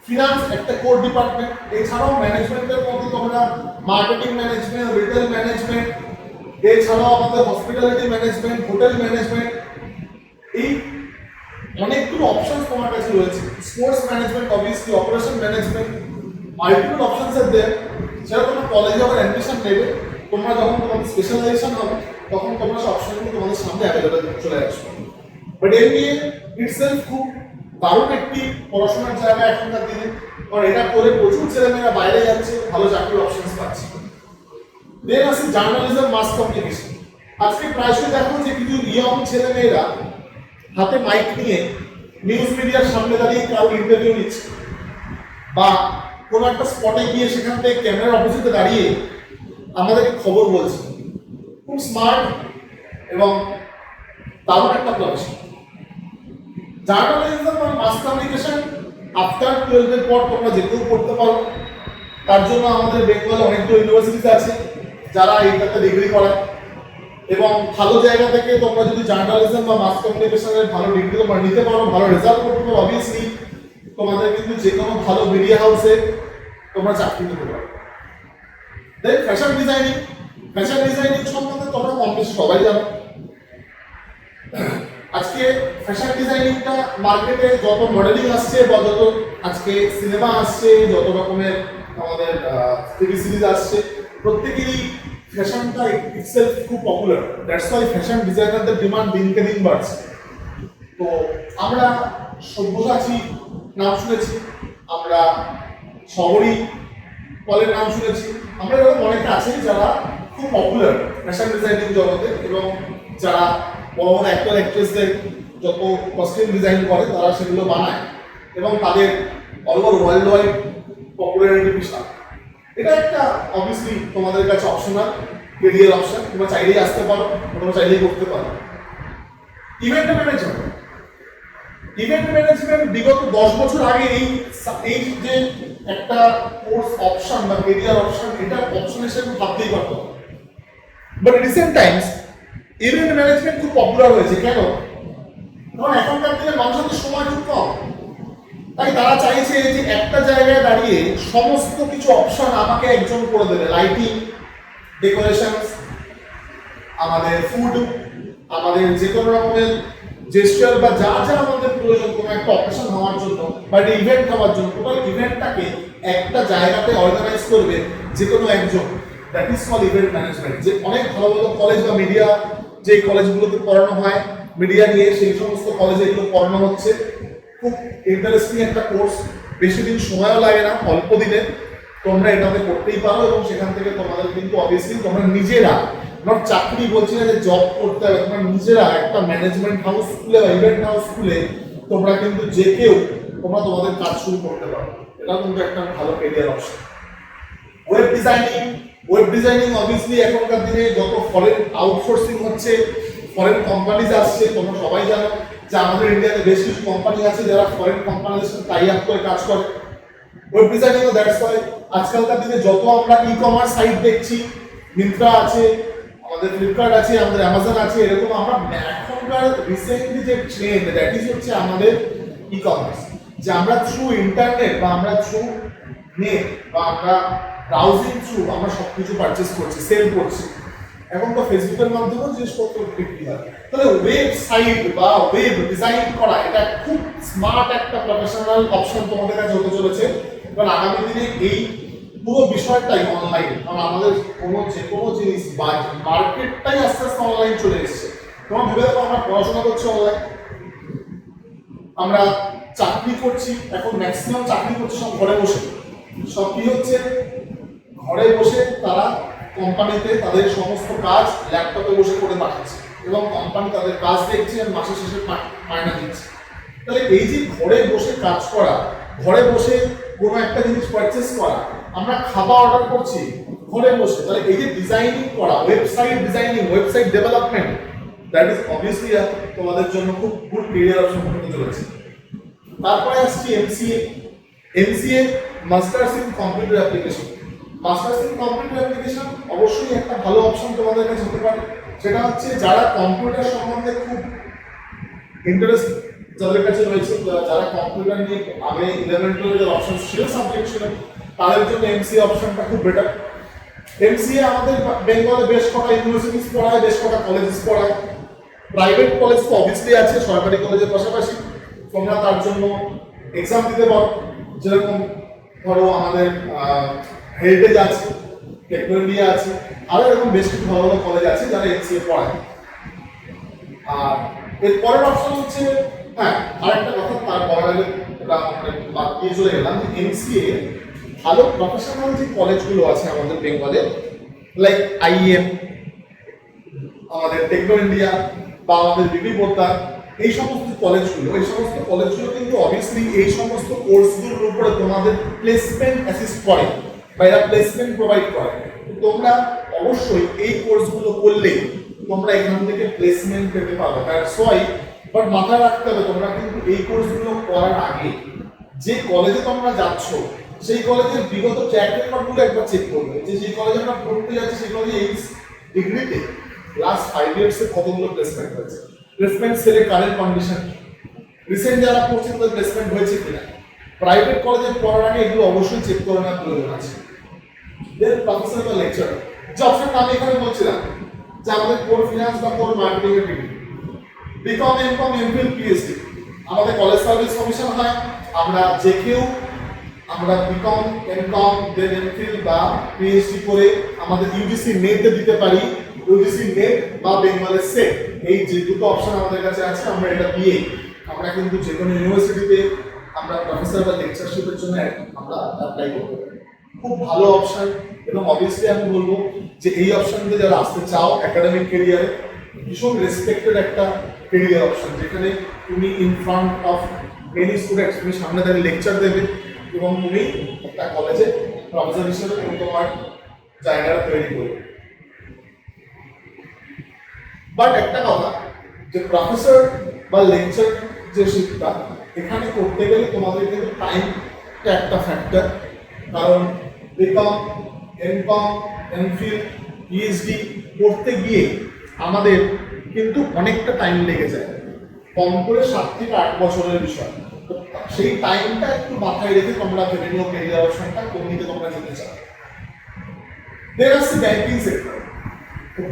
ফিনান্স একটা কোর ডিপার্টমেন্ট, এছাড়াও ম্যানেজমেন্টের মধ্যে তোমরা মার্কেটিং ম্যানেজমেন্ট, রিটেল ম্যানেজমেন্ট, এছাড়াও আমাদের হসপিটালিটি ম্যানেজমেন্ট, হোটেল ম্যানেজমেন্ট, এই অনেকগুলো অপশনস তোমার কাছে রয়েছে। Sports management, obviously operation management, multiple options আর দেয়ার। সেটা তোমরা কলেজে আবার অ্যাডমিশন নেবে, তোমরা যখন তোমাদের স্পেশালাইজেশন হবে তখন তোমরা সব অপশনগুলো তোমাদের সামনে অ্যাভেলেবল চলে আসবে। বাট এমবিএ ইটসেলফ খুব দারুণ একটি পড়াশোনার জায়গা এখনকার দিনে, কারণ এটা করে প্রচুর ছেলেমেয়েরা বাইরে যাচ্ছে, ভালো চাকরির অপশনস পাচ্ছে। দেন আছে জার্নালিজম, মাস কমিউনিকেশন। আজকে প্রায়শই দেখো যে কিছু ইয়ং ছেলেমেয়েরা হাতে মাইক নিয়ে নিউজ মিডিয়ার সামনে দাঁড়িয়ে কারোর ইন্টারভিউ নিচ্ছে, বা কোনো একটা স্পটে গিয়ে সেখান থেকে ক্যামেরার অপোজিটে দাঁড়িয়ে আমাদেরকে খবর বলছে। খুব স্মার্ট এবং দারুণ একটা প্রফেশন। জার্নালিজম আর মাস কমিউনিকেশন আফটার 12 এর পর তোমরা যে কেউ পড়তে পারো। তার জন্য আমাদের বেঙ্গলে অনেকগুলো ইউনিভার্সিটি আছে যারা এইটাতে ডিগ্রি করায়, এবং ভালো জায়গা থেকে তোমরা যদি জার্নালিজম বা মাস কমিউনিকেশনের ভালো ডিগ্রি তোমরা নিতে পারো, ভালো রেজাল্ট করতে পারো, অবভিয়াসলি তোমাদের কিন্তু যে কোনো ভালো মিডিয়া হাউসে তোমরা চাকরি নিতে পারো। দেন ফ্যাশন ডিজাইনিং। ফ্যাশন ডিজাইনিং সম্বন্ধে তোমরা কম বেশি সবাই জানো। আজকে ফ্যাশন ডিজাইনিংটা মার্কেটে যত মডেলিং আসছে বা যত আজকে সিনেমা আসছে, যত রকমের আমাদের টিভি সিরিজ আসছে, প্রত্যেকেরই ফ্যাশনটা ইটসেলফ খুব পপুলার। দ্যাটস ওয়াই ফ্যাশন ডিজাইনারদের ডিমান্ড দিনকে দিন বাড়ছে। তো আমরা সব্যসাচী নাম শুনেছি, আমরা শহরী কলের নাম শুনেছি, আমরা এরকম অনেকে আছি যারা খুব পপুলার ফ্যাশন ডিজাইনিং জগতে, এবং যারা বড় বড় অ্যাক্টর অ্যাক্ট্রেসদের যত কস্টিউম ডিজাইন করে তারা সেগুলো বানায়, এবং তাদের all over world wide popularity বিশাল। এটা একটা অবভিয়াসলি তোমাদের কাছে অপশনাল কেরিয়ার অপশন, তোমরা চাইলেই আসতে পারো, তোমরা চাইলেই করতে পারো। Event management. ইভেন্ট ম্যানেজমেন্ট বিগত 10 বছর আগে এই যে একটা কোর্স অপশন বা কেরিয়ার অপশন, এটা অপশন হিসেবে ভাবতেই পারতো। But recent Times event management খুব পপুলার হয়েছে। কেন? কারণ এখনকার দিনে মানুষের সময় খুব কম, তাই তারা চাইছে যে একটা জায়গায় দাঁড়িয়ে সমস্ত কিছু অপশন আমাকে একজন করে দেবে। লাইটিং, ডেকোরেশনস, আমাদের ফুড, আমাদের যে কোনো রকমের জেস্টার বা যা যা আমাদের প্রয়োজন কোনো একটা অপারেশন হওয়ার জন্য বা একটা ইভেন্ট হওয়ার জন্য, টোটাল ইভেন্টটাকে একটা জায়গাতে অর্গানাইজ করবে যে কোনো একজন। That is call event management. যে অনেক ভালো ভালো কলেজ বা মিডিয়া, যে কলেজগুলোতে পড়ানো হয় মিডিয়া নিয়ে, সেই সমস্ত কলেজে এগুলো পড়ানো হচ্ছে। খুব ইন্টারেস্টিং একটা কোর্স, বেশি দিন সময়ও লাগে না, অল্প দিনে তোমরা এটাতে করতেই পারো, এবং সেখান থেকে তোমাদের কিন্তু অবভিয়াসলি তোমরা নিজেরা, নট চাকরি বলছি না যে জব করতে হবে, তোমরা নিজেরা একটা ম্যানেজমেন্ট হাউস খুলে বা ইভেন্ট হাউস খুলে তোমরা কিন্তু যে কেউ তোমরা তোমাদের কাজ শুরু করতে পারো। এটা কিন্তু একটা ভালো career option. Web designing. Web designing obviously এখনকার দিনে যত ফরেন আউটসোর্সিং হচ্ছে, ফরেন কোম্পানিজ আসছে, তোমরা সবাই জানো যে আমাদের ইন্ডিয়াতে বেশ কিছু কোম্পানি আছে যারা ফরেন কোম্পানির সাথে টাই আপ করে কাজ করে। ওয়েব ডিজাইনিং ও দ্যাটস ওয়াই আজকালকার দিনে যত আমরা ই কমার্স সাইট দেখছি, মিন্ত্রা আছে, আমাদের ফ্লিপকার্ট আছে, আমাদের অ্যামাজন আছে, এরকম আমরা এখনকার রিসেন্টলি যে ট্রেন্ড দ্যাট ইজ হচ্ছে আমাদের ই কমার্স, যে আমরা থ্রু ইন্টারনেট বা আমরা থ্রু নেট বা আমরা ব্রাউজিং থ্রু আমরা সবকিছু পারচেস করছি, সেল করছি। এখন তো ফেসবুকের মাধ্যমে জিনিসপত্র বিক্রি হয়। তাহলে ওয়েবসাইট বা ওয়েব ডিজাইন করা এটা খুব স্মার্ট একটা প্রফেশনাল অপশন তোমাদের কাছে হতে চলেছে। কারণ আগামী দিনে এই পুরো বিষয়টাই অনলাইন, কারণ আমাদের যে কোনো জিনিস বা মার্কেটটাই আস্তে আস্তে অনলাইন চলে এসেছে। তোমার ভেবে দেখো, আমরা পড়াশোনা করছি অনলাইন, আমরা চাকরি করছি, এখন ম্যাক্সিমাম চাকরি করছে সব ঘরে বসে। সব কি হচ্ছে, ঘরে বসে তারা কোম্পানিতে তাদের সমস্ত কাজ ল্যাপটপে বসে করে পাঠাচ্ছে এবং কোম্পানি তাদের কাজ দেখছে আর মাসের শেষে মাইনা দিচ্ছে। তাহলে এই যে ঘরে বসে কাজ করা, ঘরে বসে কোনো একটা জিনিস পারচেস করা, আমরা খাবার অর্ডার করছি ঘরে বসে, তাহলে এই যে ডিজাইনিং করা, website designing, website development, that is obviously তোমাদের জন্য খুব গুড ক্যারিয়ার অপশন হতে চলেছে। তারপরে আসছি MCA masters in computer application. Masters in computer application অবশ্যই একটা ভালো অপশন তোমাদের কাছে হতে পারে। সেটা হচ্ছে যারা কম্পিউটার সম্বন্ধে খুব ইন্টারেস্ট যাদের কাছে রয়েছে, যারা কম্পিউটার নিয়ে আগে 11-12 অপশন ছিল, সাবজেক্ট ছিল, তাদের জন্য এমসিএ অপশনটা খুব বেটার। এমসিএ আমাদের বেঙ্গলে বেশ কটা ইউনিভার্সিটিস পড়ায়, বেশ কটা কলেজেস পড়ায়। প্রাইভেট কলেজ তো অবভিয়াসলি আছে, সরকারি কলেজের পাশাপাশি তোমরা তার জন্য এক্সাম দিতে পারো। যেরকম ধরো আমাদের হেরিটেজ আছে, টেকনোলজি আছে, আরো এরকম বেশ কিছু ভালো ভালো কলেজ আছে যারা এমসিএ পড়ায়। আর এর পরের অপশন হচ্ছে, হ্যাঁ আরেকটা কথা তার বলার আগে বাদ দিয়ে চলে গেলাম, যে এমসিএ ভালো প্রফেশনাল যে কলেজগুলো আছে আমাদের বেঙ্গলে, লাইক আইএম, আমাদের টেকনো ইন্ডিয়া বা আমাদের বিবি পোদ্দার, এই সমস্ত কলেজগুলো কিন্তু অবভিয়াসলি এই সমস্ত কোর্সগুলোর উপরে তোমাদের প্লেসমেন্ট অ্যাসিস্ট করে বা এরা প্লেসমেন্ট প্রোভাইড করে। তোমরা অবশ্যই এই কোর্সগুলো করলে তোমরা এখান থেকে প্লেসমেন্ট পেতে পারবে। দ্যাটস ওয়াই, বাট মাথায় রাখতে হবে তোমরা কিন্তু এই কোর্সগুলো করার আগে যে কলেজে তোমরা যাচ্ছ সেই কলেজের বিগত ট্র্যাক রেকর্ডগুলো একবার চেক করবে, যে যে কলেজে আমরা পড়তে যাচ্ছি সেই কলেজে এই ডিগ্রিতে লাস্ট 5 ইয়ার্সে কতগুলো প্লেসমেন্ট হয়েছে, প্লেসমেন্ট সেলের কারেন্ট কন্ডিশন, রিসেন্ট যারা পড়ছে তাদের প্লেসমেন্ট হয়েছে কিনা। প্রাইভেট কলেজে পড়ার আগে এগুলো অবশ্যই চেক করে নেওয়ার প্রয়োজন আছে। দেন প্রফেসর বা লেকচার, যে অপশনটা আমি এখানে বলছিলাম, যে আমাদের কোর ফিনান্স বা কোর মার্কেটিং এর degree, BCom, MCom, MPhil, PhD আমাদের কলেজ সার্ভিস কমিশন হয়। আমরা যে কেউ আমরা বিকম, এমকম, দেন এমফিল বা পিএইচডি করে আমাদের ইউজিসি নেটে দিতে পারি। ইউজিসি নেট বা বেঙ্গলের সেট, এই যে দুটো অপশন আমাদের কাছে আছে, আমরা এটা দিয়ে আমরা কিন্তু যে কোনো ইউনিভার্সিটিতে আমরা প্রফেসর বা লেকচারশিপের জন্য আমরা অ্যাপ্লাই করতে পারি। খুব ভালো অপশন, এবং অবভিয়াসলি আমি বলবো যে এই অপশনতে যারা আসতে চাও একাডেমিক ক্যারিয়ারে, ভীষণ রেসপেক্টেড একটা ক্যারিয়ার অপশন, যেখানে তুমি in front of many students তুমি সামনে দাঁড়িয়ে লেকচার দেবে এবং তুমি একটা কলেজে প্রফেসর হিসেবে তুমি তোমার জায়গাটা তৈরি করবে। বাট একটা কথা, যে প্রফেসর বা লেকচার যে শিক্ষা এখানে করতে গেলে তোমাদের কিন্তু টাইমটা একটা ফ্যাক্টর। কারণ বিকম, এমকম, এমফিল, পিএইচডি করতে গিয়ে আমাদের কিন্তু অনেকটা টাইম লেগে যায়, কম করে 7 থেকে 8 বছরের বিষয়। তো সেই টাইমটা একটু মাথায় রেখে তোমরা ভেবে নিও ক্যারিয়ার অপশনটা কোন দিকে তোমরা যেতে চাও। দেন আসছে ব্যাংকিং সেক্টর।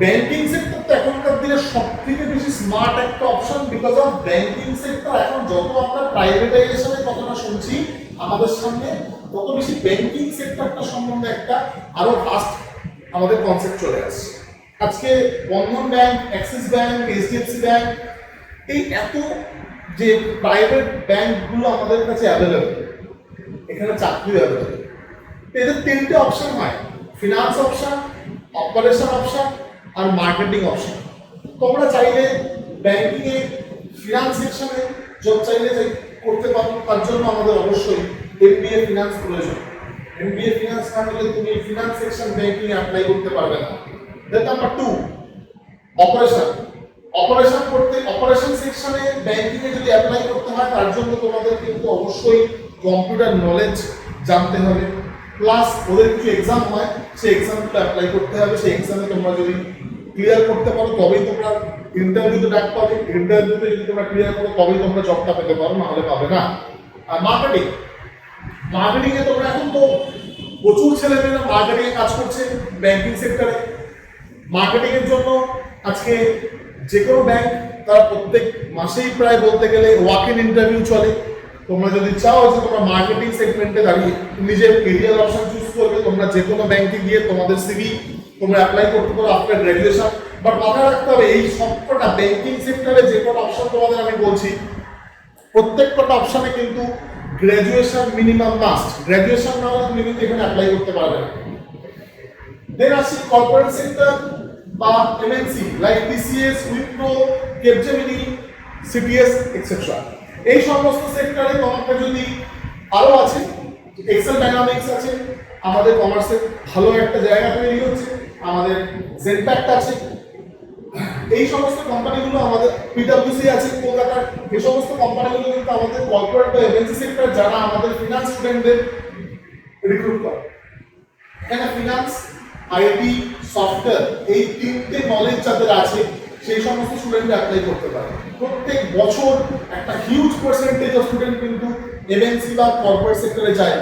ব্যাংকিং সেক্টর তো এখনকার দিনে সব থেকে বেশি স্মার্ট একটা option, because of banking sector এখন যত আমরা প্রাইভেটাইজেশনের কথাটা শুনছি আমাদের সামনে, তত বেশি ব্যাংকিং সেক্টরটা সম্বন্ধে একটা আরো ভাস্ট আমাদের কনসেপ্ট চলে আসছে। আজকে Bandhan bank, Axis bank, HDFC bank, এই এত যে প্রাইভেট ব্যাংকগুলো আমাদের কাছে অ্যাভেলেবেল, এখানে চাকরি অ্যাভেলেবেল। এদের 3টে অপশন হয়, ফিনান্স অপশন, অপারেশন অপশন আর মার্কেটিং অপশন। তোমরা চাইলে ব্যাংকিং এ, ফিনান্স সেকশনে জব চাইলে করতে পারো। তার জন্য আমাদের অবশ্যই এমবিএ ফিনান্স প্রয়োজন। এমবিএ ফিনান্স না হলে তুমি ফিনান্স সেকশন ব্যাংকিং অ্যাপ্লাই করতে পারবে না। দেন নাম্বার 2, অপারেশন। অপারেশন সেকশনে ব্যাংকিং এ যদি অ্যাপ্লাই করতে হয় তার জন্য তোমাদের কিন্তু অবশ্যই কম্পিউটার নলেজ জানতে হবে, প্লাস ওদের কিছু এক্সাম হয়, সেই এক্সামগুলো অ্যাপ্লাই করতে হবে। সেই এক্সামে তোমরা যদি ক্লিয়ার করতে পারো তবেই তোমরা ইন্টারভিউতে ডাক পাবে, ইন্টারভিউতে যদি তোমরা ক্লিয়ার করো তবেই তোমরা জবটা পেতে পারো, নাহলে পাবে না। আর মার্কেটিং এ তোমরা এখন তো প্রচুর ছেলেমেয়েরা মার্কেটিং এ কাজ করছে ব্যাংকিং সেক্টরে। মার্কেটিং এর জন্য আজকে যে কোনো ব্যাংক তার প্রত্যেক মাসেই প্রায় বলতে গেলে ওয়াক ইন ইন্টারভিউ চলে। তোমরা যদি চাও যে তোমরা মার্কেটিং সেগমেন্টে দাঁড়িয়ে নিজের কেরিয়ার অপশন চুজ করবে, তোমরা যে কোনো ব্যাংকে গিয়ে তোমাদের সিভি তোমরা অ্যাপ্লাই করতে পারো আফটার গ্র্যাজুয়েশন। বাট মাথায় রাখতে হবে এই সবকটা ব্যাংকিং সেক্টরে যে কোনো অপশন তোমাদের আমি বলছি, প্রত্যেকটা অপশনে কিন্তু গ্র্যাজুয়েশন মিনিমাম মাস্ট। গ্র্যাজুয়েশন না হলে তুমি কিন্তু এখানে অ্যাপ্লাই করতে পারবে না। দেন আসি কর্পোরেট সেক্টর বা MNC like TCS, Wipro, Capgemini, CTS etcetera. এই সমস্ত সেক্টরে তোমাকে যদি আরো আছে, এক্সেল ডাইনামিক্স আছে, আমাদের কমার্সের ভালো একটা জায়গা তৈরি হচ্ছে, আমাদের জেনপ্যাক্ট আছে, এই সমস্ত কোম্পানিগুলো আমাদের পিডব্লিউসি আছে কলকাতার, এই সমস্ত কোম্পানিগুলো কিন্তু আমাদের কর্পোরেট বা এমএনসি সেক্টর যারা আমাদের ফিনান্স স্টুডেন্টদের রিক্রুট করে। এখানে ফিনান্স, আইটি, সফটওয়্যার এই তিনটে নলেজ যাদের আছে সেই সমস্ত স্টুডেন্ট অ্যাপ্লাই করতে পারে। প্রত্যেক বছর একটা হিউজ পার্সেন্টেজ অফ স্টুডেন্ট কিন্তু এমএনসি বা কর্পোরেট সেক্টরে যায়।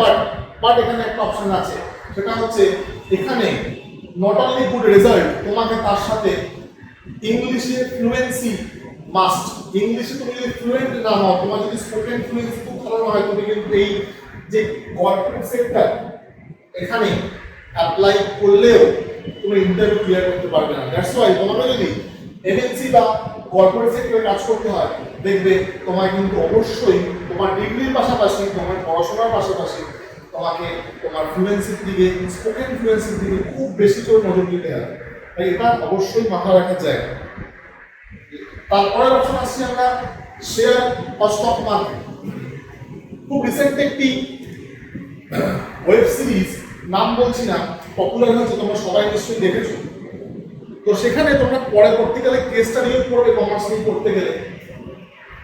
বাট এখানে একটা অপশন আছে, সেটা হচ্ছে এখানে নট অনলি গুড রেজাল্ট, তোমাকে তার সাথে ইংলিশে ফ্লুয়েন্সি মাস্ট। ইংলিশে তুমি যদি ফ্লুয়েন্ট না হও, তোমার যদি স্পোকেন ফ্লুয়েন্সি খুব ভালো না হয়, তুমি কিন্তু এই যে কর্পোরেট সেক্টর এখানে অ্যাপ্লাই করলেও তুমি ইন্টারভিউ ক্লিয়ার করতে পারবে না। দ্যাটস ওয়াই তোমাকে যদি এমএনসি বা কর্পোরেট সেক্টরে কাজ করতে হয়, দেখবে তোমায় কিন্তু অবশ্যই তোমার ডিগ্রির পাশাপাশি, তোমার পড়াশোনার পাশাপাশি তোমাকে তোমার ফ্লুয়েন্সির দিকে, স্পোকেন ফ্লুয়েন্সির দিকে খুব বেশি করে নজর দিতে হবে। তাই এটা অবশ্যই মাথায় রাখার জায়গা। তারপরের অপশন আসছি আমরা শেয়ার বা স্টক মার্কেট। খুব রিসেন্ট একটি ওয়েব সিরিজ, নাম বলছি না, পপুলার হয়েছে, তোমরা সবাই নিশ্চয়ই দেখেছো। তো সেখানে তোমরা পরবর্তীকালে কেস স্টাডিও পড়বে কমার্স নিয়ে পড়তে গেলে।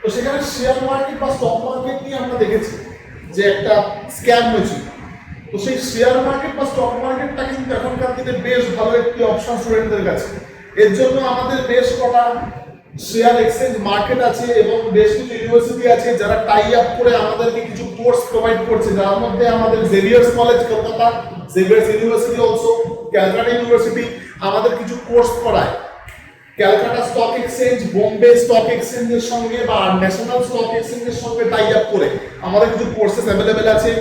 তো সেখানে শেয়ার মার্কেট বা স্টক মার্কেট নিয়ে আমরা দেখেছি যে একটা স্ক্যাম হয়েছিল। তো সেই শেয়ার মার্কেট বা স্টক মার্কেটটা কিন্তু এখনকার দিনে বেশ ভালো একটি অপশন স্টুডেন্টদের কাছে। এর জন্য আমাদের বেশ কটা শেয়ার এক্সচেঞ্জ মার্কেট আছে এবং বেশ কিছু ইউনিভার্সিটি আছে যারা টাই আপ করে আমাদেরকে কিছু কোর্স প্রোভাইড করছে, যার মধ্যে আমাদের Xavier's college Kolkata, Xavier's university also, Calcutta university আমাদের কিছু কোর্স করায়। Calcutta stock exchange, Bombay stock এক্সচেঞ্জের সঙ্গে বা ন্যাশনাল স্টক এক্সচেঞ্জের সঙ্গে টাই আপ করে আমাদের কিছু কোর্সেস অ্যাভেলেবেল আছে।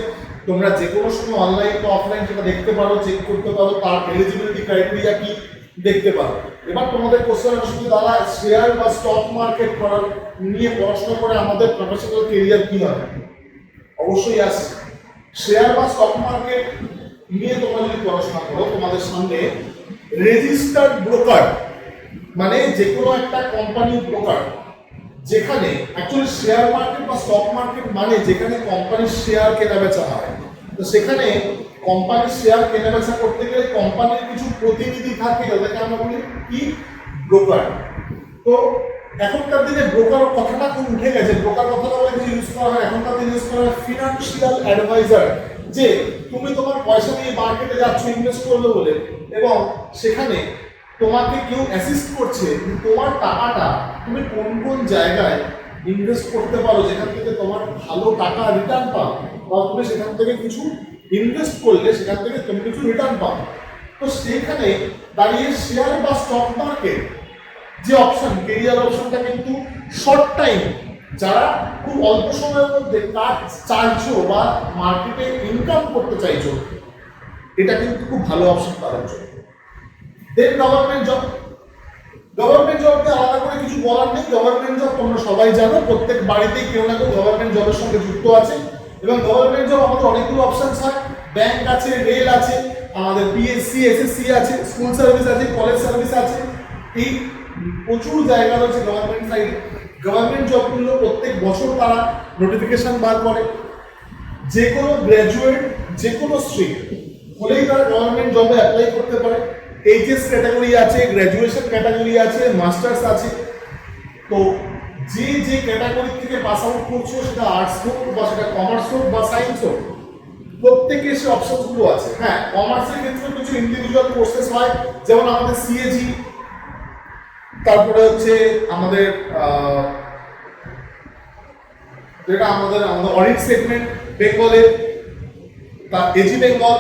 তোমরা যে কোনো সময় অনলাইন বা অফলাইন সেটা দেখতে পারো, চেক করতে পারো, তার এলিজিবিলিটি ক্রাইটেরিয়া কি দেখতে পারো। এবার তোমাদের কোশ্চেন আসলে দাদা শেয়ার বা স্টক মার্কেট করার নিয়ে পড়াশোনা করে আমাদের প্রফেশনাল কেরিয়ার কি হবে? অবশ্যই আছে। শেয়ার বা স্টক মার্কেট নিয়ে তোমরা যদি পড়াশোনা করো, তোমাদের সামনে রেজিস্টার্ড ব্রোকার মানে যে কোনো একটা কোম্পানির ব্রোকার, যেখানে অ্যাকচুয়ালি শেয়ার মার্কেট বা স্টক মার্কেট মানে যেখানে কোম্পানির শেয়ার কেনা বেচা হয়। তো সেখানে কোম্পানির শেয়ার কেনা বেচা করতে গেলে কোম্পানির কিছু প্রতিনিধি থাকে, যাদেরকে আমরা বলি কি ব্রোকার। তো এখনকার দিনে ব্রোকার কথাটা খুব উঠে গেছে, ব্রোকার কথাটা বলে কিছু ইউজ করা হয়, এখনকার দিনে ইউজ করা হয় ফিনান্সিয়াল অ্যাডভাইজার। যে তুমি তোমার পয়সা নিয়ে মার্কেটে যাচ্ছ ইনভেস্ট করবে বলে, এবং সেখানে তোমাকে কেউ অ্যাসিস্ট করছে তোমার টাকাটা তুমি কোন কোন জায়গায় ইনভেস্ট করতে পারো যেখান থেকে তোমার ভালো টাকা রিটার্ন পাও, বা তুমি সেখান থেকে কিছু ইনভেস্ট করলে সেখান থেকে তুমি কিছু রিটার্ন পাও। তো সেইখানে দাঁড়িয়ে শেয়ার বা স্টক মার্কেট যে অপশন, কেরিয়ার অপশনটা কিন্তু শর্ট টাইম, যারা খুব অল্প সময়ের মধ্যে কাজ চাইছো বা মার্কেটে ইনকাম করতে চাইছো, এটা কিন্তু খুব ভালো অপশন তাদের জন্য। দেন গভর্নমেন্ট জব। গভর্নমেন্ট জবকে আলাদা করে কিছু বলার নেই। গভর্নমেন্ট জব তোমরা সবাই জানো, প্রত্যেক বাড়িতেই কেউ না কেউ গভর্নমেন্ট জবের সঙ্গে যুক্ত আছে। এবং গভর্নমেন্ট জব আমাদের অনেকগুলো অপশনস হয়, ব্যাংক আছে, রেল আছে, আমাদের পিএসসি, এসএসসি আছে, স্কুল সার্ভিস আছে, কলেজ সার্ভিস আছে, এই প্রচুর জায়গা রয়েছে গভর্নমেন্ট সাইডে। গভর্নমেন্ট জবগুলো প্রত্যেক বছর তারা নোটিফিকেশন বার করে। যে কোনো গ্র্যাজুয়েট, যে কোনো স্ট্রিম হলেই তারা গভর্নমেন্ট জবে অ্যাপ্লাই করতে পারে। এইচএস ক্যাটাগরি আছে, গ্র্যাজুয়েশন ক্যাটাগরি আছে, মাস্টার্স আছে। তো যে যে ক্যাটাগরি থেকে পাস আউট করছো, সেটা আর্টস হোক বা সেটা কমার্স হোক বা সায়েন্স হোক, প্রত্যেকের সে অপশনসগুলো আছে। হ্যাঁ, কমার্সের ক্ষেত্রে কিছু ইন্ডিভিজুয়াল কোর্সেস হয়, যেমন আমাদের সিএজি, তারপরে হচ্ছে আমাদের যেটা আমাদের অডিট সেগমেন্ট বেঙ্গলের, তার এজি বেঙ্গল,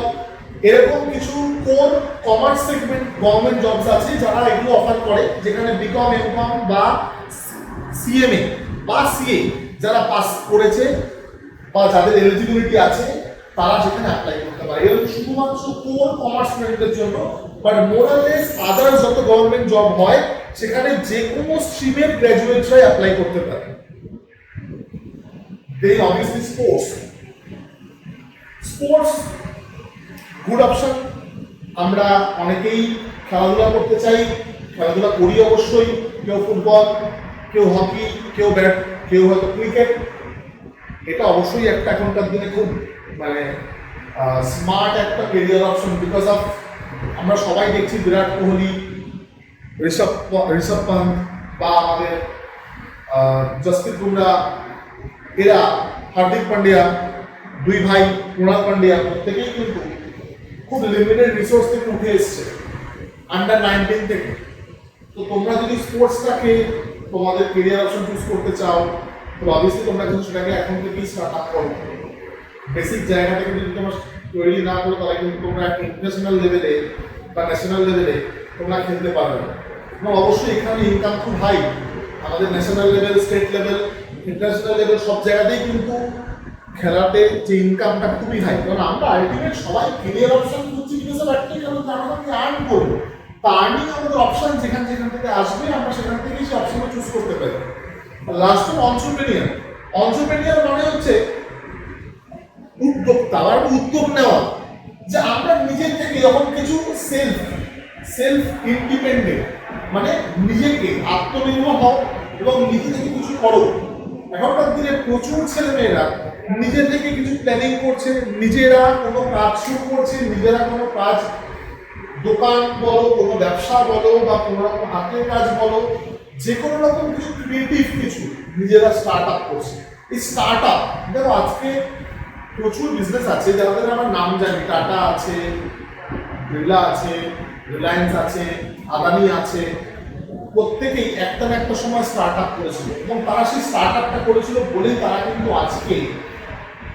এরকম কিছু core commerce segment government jobs আছে যারা এগুলো অফার করে, যেখানে বিকম, এমকম বা সিএমএ বা সিএ যারা পাস করেছে বা যাদের এলিজিবিলিটি আছে তারা সেখানে অ্যাপ্লাই করতে পারে। এর শুধুমাত্র কোর কমার্স স্টুডেন্টদের জন্য, বাট মোরালেস আদার্স যত গভর্নমেন্ট জব হয় সেখানে যে কোনো স্ট্রিমের গ্র্যাজুয়েটরাই অ্যাপ্লাই করতে পারে। Then obviously sports good option. আমরা অনেকেই খেলাধুলা করতে চাই, খেলাধুলা করি অবশ্যই, কেউ ফুটবল, কেউ হকি, কেউ ব্যাট, কেউ হয়তো ক্রিকেট। এটা অবশ্যই একটা এখনকার দিনে খুব মানে স্মার্ট একটা কেরিয়ার অপশন, বিকজ অফ আমরা সবাই দেখছি বিরাট কোহলি, ঋষভ পান্ত বা আমাদের জসপ্রীত বুমরা, এরা, হার্দিক পান্ডিয়া, দুই ভাই কুণাল পান্ডিয়া, প্রত্যেকেই কিন্তু খুব লিমিটেড রিসোর্স থেকে উঠে এসছে, আন্ডার 19 থেকে। তো তোমরা যদি স্পোর্টসটাকে তোমাদের কেরিয়ার অপশন চুজ করতে চাও, তো অবভিয়াসলি তোমরা কিন্তু সেটাকে এখন থেকেই স্টার্ট আপ করো। বেসিক জায়গা থেকে যদি তোমরা তৈরি না করো তাহলে কিন্তু তোমরা ইন্টারন্যাশনাল লেভেলে বা ন্যাশনাল লেভেলে তোমরা খেলতে পারবে না। এবং অবশ্যই এখানে ইনকাম খুব হাই, আমাদের national level, state level, international level সব জায়গাতেই কিন্তু খেলাতে যে ইনকামটা খুবই হাই। কারণ আমরা আলটিমেট সবাই কেরিয়ার অপশন খুঁজছি বিকজ অফ একটাই কারণ, আমরা কি আর্ন করবো। তা আর্নিং আমাদের অপশন যেখান থেকে আসবে আমরা সেখান থেকেই সেই অপশনটা চুজ করতে পারি। লাস্ট অন্ট্রপ্রেনিয়ার। অন্ট্রপ্রেনিয়ার মানে হচ্ছে উদ্যোক্তা বা উদ্যোগ নেওয়া, যে আমরা নিজের থেকে যখন কিছু সেলফ ইন্ডিপেন্ডেন্ট, মানে নিজেকে আত্মনির্ভর হও এবং নিজে থেকে কিছু করো। এখনকার দিনে প্রচুর ছেলেমেয়েরা নিজে থেকে কিছু প্ল্যানিং করছে, নিজেরা কোনো কাজ শুরু করছে, নিজেরা কোনো কাজ, দোকান বলো, কোনো ব্যবসা বলো বা কোনো রকম হাতের কাজ বলো, যে কোনো রকম কিছু ক্রিয়েটিভ কিছু নিজেরা স্টার্ট আপ করছে। এই স্টার্ট আপ দেখো আজকে প্রচুর বিজনেস আছে যাদের আমরা নাম জানি, টাটা আছে, বিড়লা আছে, রিলায়েন্স আছে, আদানি আছে, প্রত্যেকেই একটা না একটা সময় স্টার্ট আপ করেছিল এবং তারা সেই স্টার্ট আপটা করেছিল বলেই তারা কিন্তু আজকে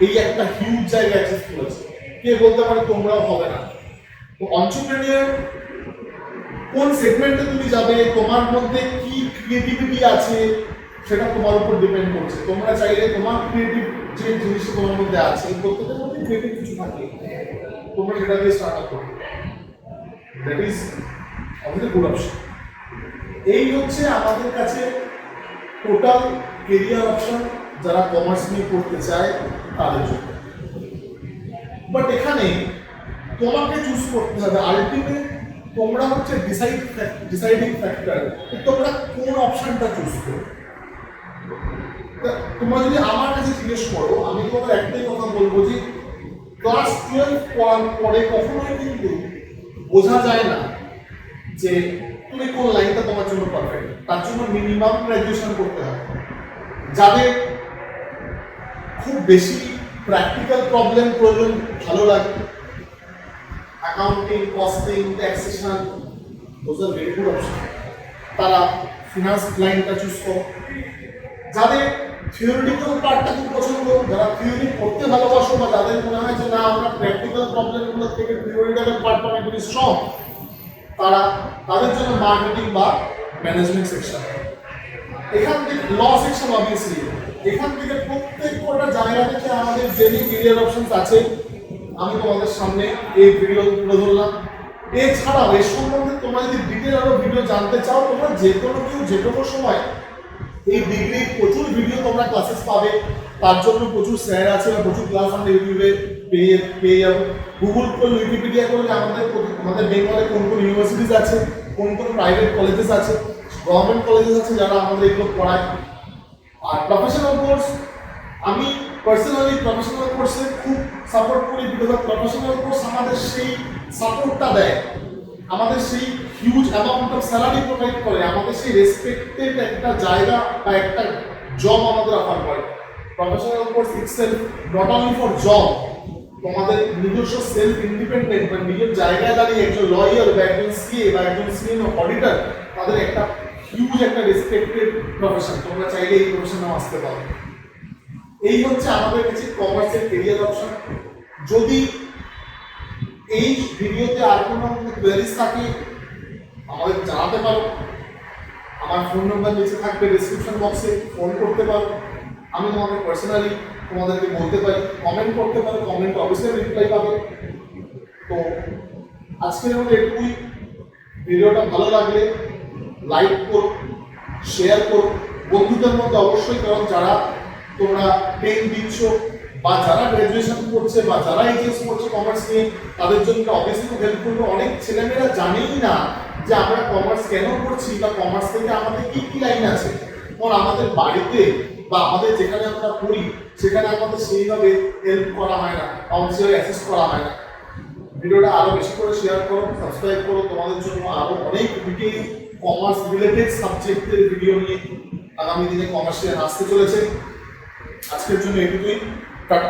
এই একটা হিউজ জায়গা অ্যাচিভ করেছে। কে বলতে পারে তোমরাও হবে না? তো এন্টারপ্রেনিউর কোন সেগমেন্টে তুমি যাবে, তোমার মধ্যে কি ক্রিয়েটিভিটি আছে সেটা তোমার উপর ডিপেন্ড করছে। তোমরা চাইলে তোমার ক্রিয়েটিভ যে জিনিসটা তোমার মধ্যে আছে, প্রত্যেকের মধ্যে ক্রিয়েটিভ কিছু থাকে, তোমরা সেটা দিয়ে স্টার্ট আপ করবে। দ্যাট ইজ আমাদের গুড অপশন। এই হচ্ছে আমাদের কাছে টোটাল কেরিয়ার অপশন যারা কমার্স নিয়ে পড়তে চায় তাদের জন্য। বাট এখানে তোমাকে চুজ করতে হবে, আলটিমেট তোমরা হচ্ছে ডিসাইডিং ফ্যাক্টর, তোমরা কোন অপশনটা চুজ করো। তোমরা যদি আমার কাছে জিজ্ঞেস করো, আমি তোমাদের একটাই কথা বলবো যে ক্লাস 12 পরে কখনোই কিন্তু বোঝা যায় না যে তুমি কোন লাইনটা তোমার জন্য পারফেক্ট। তার জন্য মিনিমাম গ্র্যাজুয়েশন করতে হবে। যাদের খুব বেশি প্র্যাকটিক্যাল প্রবলেম প্রয়োজন ভালো লাগে, accounting, costing, taxation, those are very good option, তারা ফিনান্স লাইনটা চুজ করো। যাদের থিওরিটিক্যাল পার্টটা খুব পছন্দ, যারা থিওরি পড়তে ভালোবাসো বা যাদের মনে হয় যে না আমরা প্র্যাকটিক্যাল প্রবলেমগুলো থেকে থিওরিক্যাল পার্টটা অনেক বেশি স্ট্রং, তাদের জন্য মার্কেটিং বা ম্যানেজমেন্ট সেকশন। এখান থেকে ল সেকশন অবভিয়াসলি, এখান থেকে প্রত্যেকটা জায়গা থেকে আমাদের যে কেরিয়ার অপশনস আছে আমি তোমাদের সামনে এই ভিডিও তুলে ধরলাম। এছাড়াও এর সম্বন্ধে তোমরা যদি ডিটেল আরো ভিডিও জানতে চাও, তোমরা যে কোনো কেউ যে কোনো সময় এই ডিগ্রির প্রচুর ভিডিও তোমরা ক্লাসেস পাবে। তার জন্য প্রচুর স্যার আছে বা প্রচুর ক্লাস আমরা ইউটিউবে পেয়ে যাবো। গুগল করলে, উইকিপিডিয়া করলে আমাদের বেঙ্গলে কোন কোন ইউনিভার্সিটিস আছে, কোন কোন প্রাইভেট কলেজেস আছে, গভর্নমেন্ট কলেজেস আছে যারা আমাদের এগুলো পড়ায়। আর প্রফেশনাল কোর্স, আমি পার্সোনালি প্রফেশনাল কোর্সে খুব সাপোর্ট করি, বিকজ প্রফেশনাল কোর্স আমাদের সেই সাপোর্টটা দেয়, আমাদের সেই huge amount of salary provide করে, আমাদের সেই রেসপেক্টেড একটা জায়গা বা একটা জব আমাদের অফার করে। Professional course itself not only for job, তোমাদের নিজস্ব সেলফ ইন্ডিপেন্ডেন্ট বা নিজের জায়গায় দাঁড়িয়ে একজন লয়ার বা একজন সিএ বা একজন সিএনও অডিটর, তাদের একটা হিউজ একটা রেসপেক্টেড প্রফেশন। তোমরা চাইলে এই প্রফেশনেও আসতে পারো। এই হচ্ছে আমাদের কাছে কমার্সের কেরিয়ার অপশন। যদি এই ভিডিওতে আর কোনো কোয়েরিজ থাকে আমাদের জানাতে পারো। আমার ফোন নাম্বার নিচে থাকবে ডেসক্রিপশন বক্সে, ফোন করতে পারো, আমি তোমাকে পার্সোনালি তোমাদেরকে বলতে পারি, কমেন্ট করতে পারো, কমেন্ট অবশ্যই রিপ্লাই পাবে। তো আজকের মতো এটুকুই। ভিডিওটা ভালো লাগলে লাইক করো, শেয়ার করো বন্ধুদের মধ্যে অবশ্যই, কারণ যারা তোমরা 10 দিচ্ছ বা যারা গ্র্যাজুয়েশন করছে বা যারা এইচএস করছে কমার্স নিয়ে, তাদের জন্য অবশ্যই খুব হেল্প করবে। অনেক ছেলেমেয়েরা জানেই না যে আমরা কমার্স কেন করছি বা কমার্স থেকে আমাদের কি কি লাইন আছে। কারণ আমাদের বাড়িতে বা আমাদের যেখানে আমরা পড়ি সেখানে আমাদের সেইভাবে হেল্প করা হয় না, কাউন্সিলর অ্যাসিস্ট করা হয় না। ভিডিওটা আরো বেশি করে শেয়ার করো, সাবস্ক্রাইব করো, তোমাদের জন্য আরো অনেক ডিটেইল কমার্স রিলেটেড সাবজেক্টের ভিডিও নিয়ে আগামী দিনে কমার্সে আসতে চলেছে। আজকের জন্য এটুকুই, টাটা।